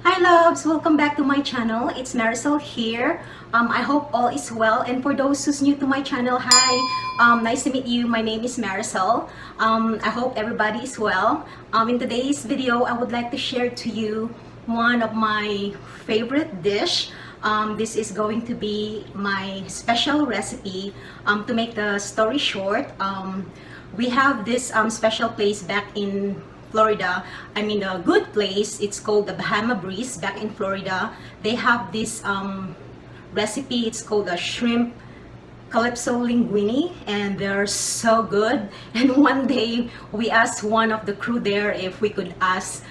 Hi loves! Welcome back to my channel. It's Marisol here. I hope all is well. And for those who's new to my channel, hi! Nice to meet you. My name is Marisol. I hope everybody is well. In today's video, I would like to share to you one of my favorite dish. This is going to be my special recipe. To make the story short, we have this special place back in Florida. I mean, a good place. It's called the Bahama Breeze back in Florida. They have this recipe. It's called a shrimp Calypso linguine, and they're so good. And one day we asked one of the crew there if we could ask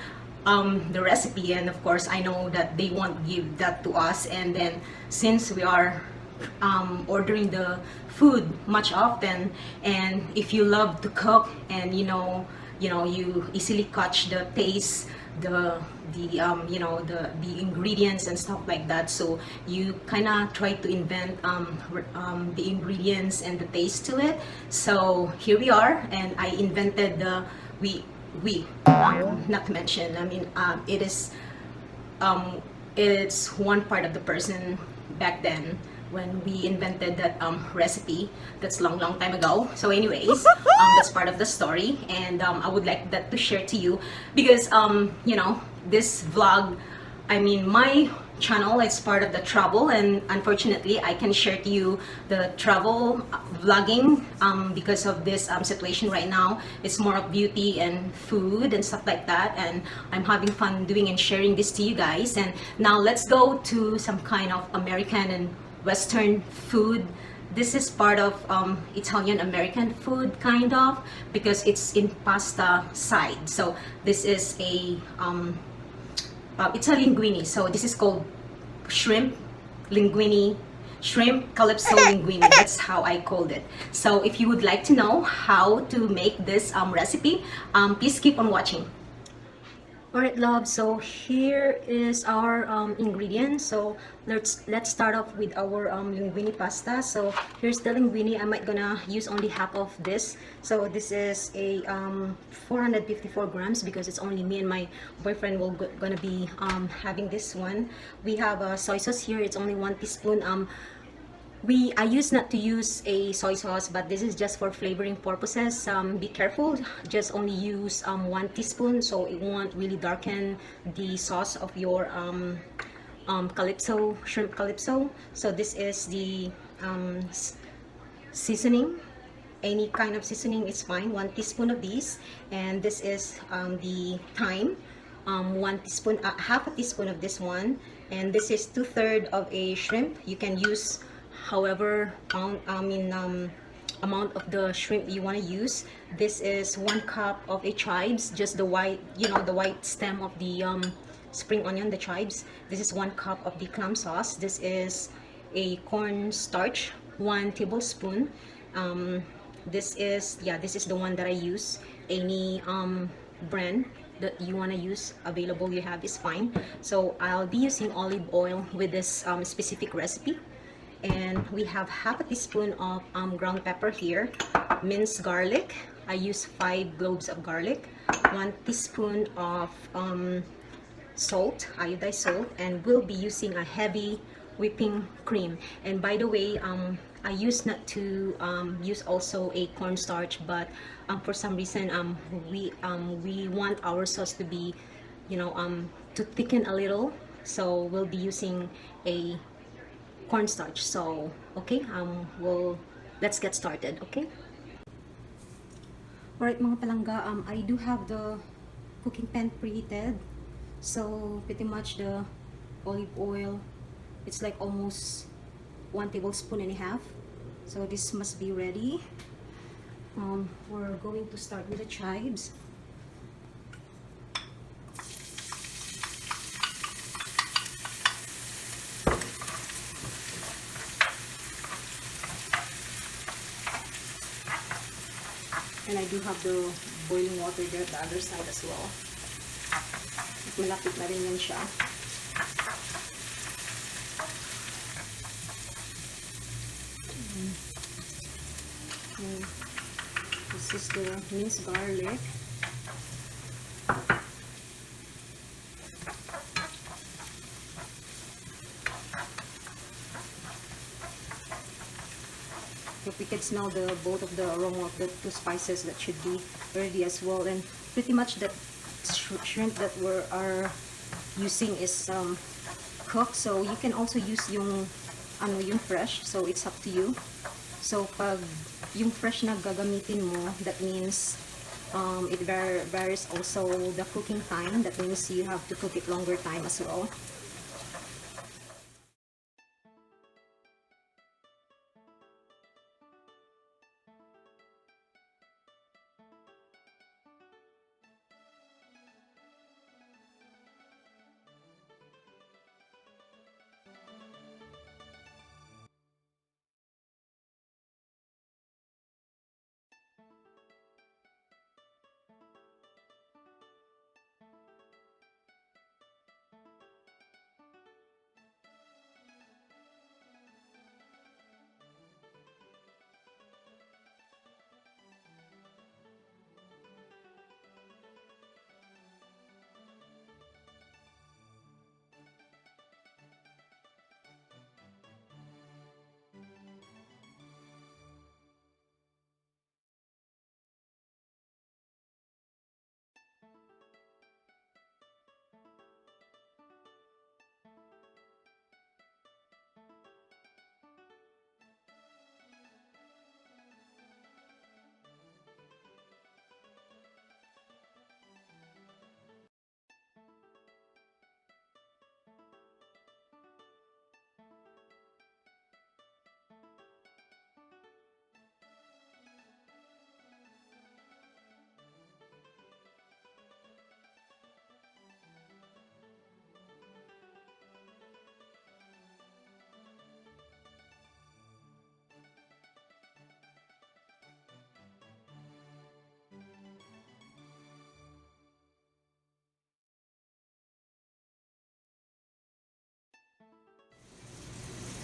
the recipe, and of course I know that they won't give that to us. And then since we are ordering the food much often, and if you love to cook and you easily catch the taste, the ingredients and stuff like that, so you kind of try to invent the ingredients and the taste to it. So here we are, and I invented the we not to mention, I mean, it's one part of the person back then when we invented that recipe. That's long time ago. So anyways, that's part of the story, and I would like that to share to you because this vlog, I mean, my channel is part of the travel, and unfortunately I can share to you the travel vlogging because of this situation right now. It's more of beauty and food and stuff like that, and I'm having fun doing and sharing this to you guys. And now let's go to some kind of American and Western food. This is part of Italian American food, kind of, because it's in pasta side. So this is it's a linguine. So this is called shrimp linguine, shrimp calypso linguine. That's how I called it. So if you would like to know how to make this recipe, please keep on watching. Alright love, so here is our ingredients. So let's start off with our linguine pasta. So here's the linguine. I might gonna use only half of this. So this is a 454 grams because it's only me and my boyfriend will gonna be having this one. We have soy sauce here. It's only 1 teaspoon. I used not to use a soy sauce, but this is just for flavoring purposes. Be careful, just only use 1 teaspoon, so it won't really darken the sauce of your calypso, shrimp calypso. So this is the seasoning. Any kind of seasoning is fine. 1 teaspoon of these, and this is the thyme. 1 teaspoon, half a teaspoon of this one, and this is 2/3 of a shrimp. You can use however amount of the shrimp you want to use. This is 1 cup of a chives, just the white, the white stem of the spring onion, the chives. This is 1 cup of the clam sauce. This is a cornstarch, 1 tablespoon. This is the one that I use. Any brand that you want to use, available you have, is fine. So I'll be using olive oil with this specific recipe. And we have half a teaspoon of ground pepper here, minced garlic. I use 5 cloves of garlic, 1 teaspoon of salt, iodized salt, and we'll be using a heavy whipping cream. And by the way, I used not to use also a cornstarch, but for some reason we want our sauce to be to thicken a little, so we'll be using a cornstarch. So okay, let's get started. Okay, alright mga palangga, I do have the cooking pan preheated. So pretty much the olive oil, it's like almost 1 tablespoon and a half. So this must be ready. We're going to start with the chives. And I do have the boiling water there at the other side as well. Malapit na rin yan siya. This is the minced garlic. smell the both of the aroma of the two spices that should be ready as well. And pretty much that shrimp that we are using is cooked, so you can also use yung yung fresh, so it's up to you. So pag yung fresh na gagamitin mo, that means it varies also the cooking time. That means you have to cook it longer time as well.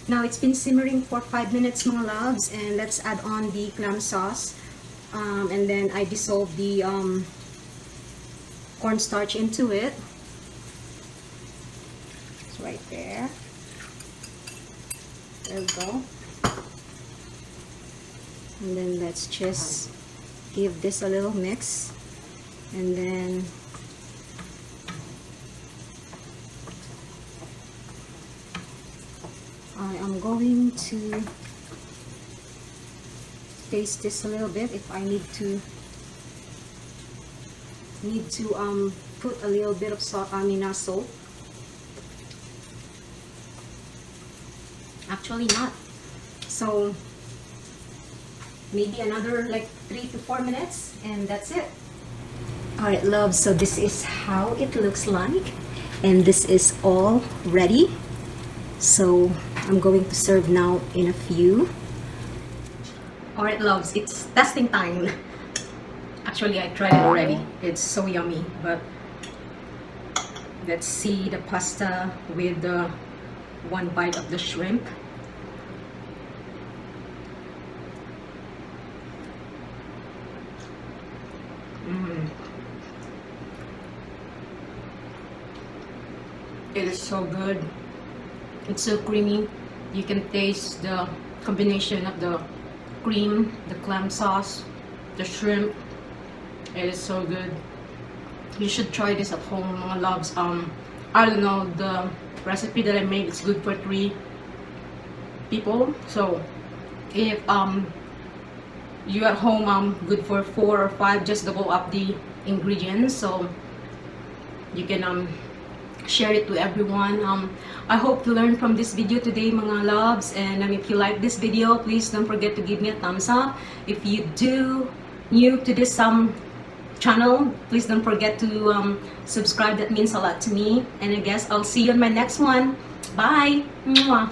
Now it's been simmering for 5 minutes, mga loves, and let's add on the clam sauce. And then I dissolve the cornstarch into it. It's right there. There we go. And then let's just give this a little mix. And then I am going to taste this a little bit if I need to put a little bit of salt, salt. Actually not. So maybe another like 3 to 4 minutes and that's it. Alright, loves, so this is how it looks like, and this is all ready. So I'm going to serve now in a few. Alright, loves, it's testing time. Actually, I tried it already. It's so yummy, but let's see the pasta with the one bite of the shrimp. It is so good. It's so creamy. You can taste the combination of the cream, the clam sauce, the shrimp. It is so good. You should try this at home, mga loves. I don't know, the recipe that I made is good for 3 people. So if you at home, good for 4 or 5, just double up the ingredients so you can share it to everyone. I hope to learn from this video today, mga loves, and if you like this video, please don't forget to give me a thumbs up. If you do new to this channel, please don't forget to subscribe. That means a lot to me, and I guess I'll see you on my next one. Bye. Mwah.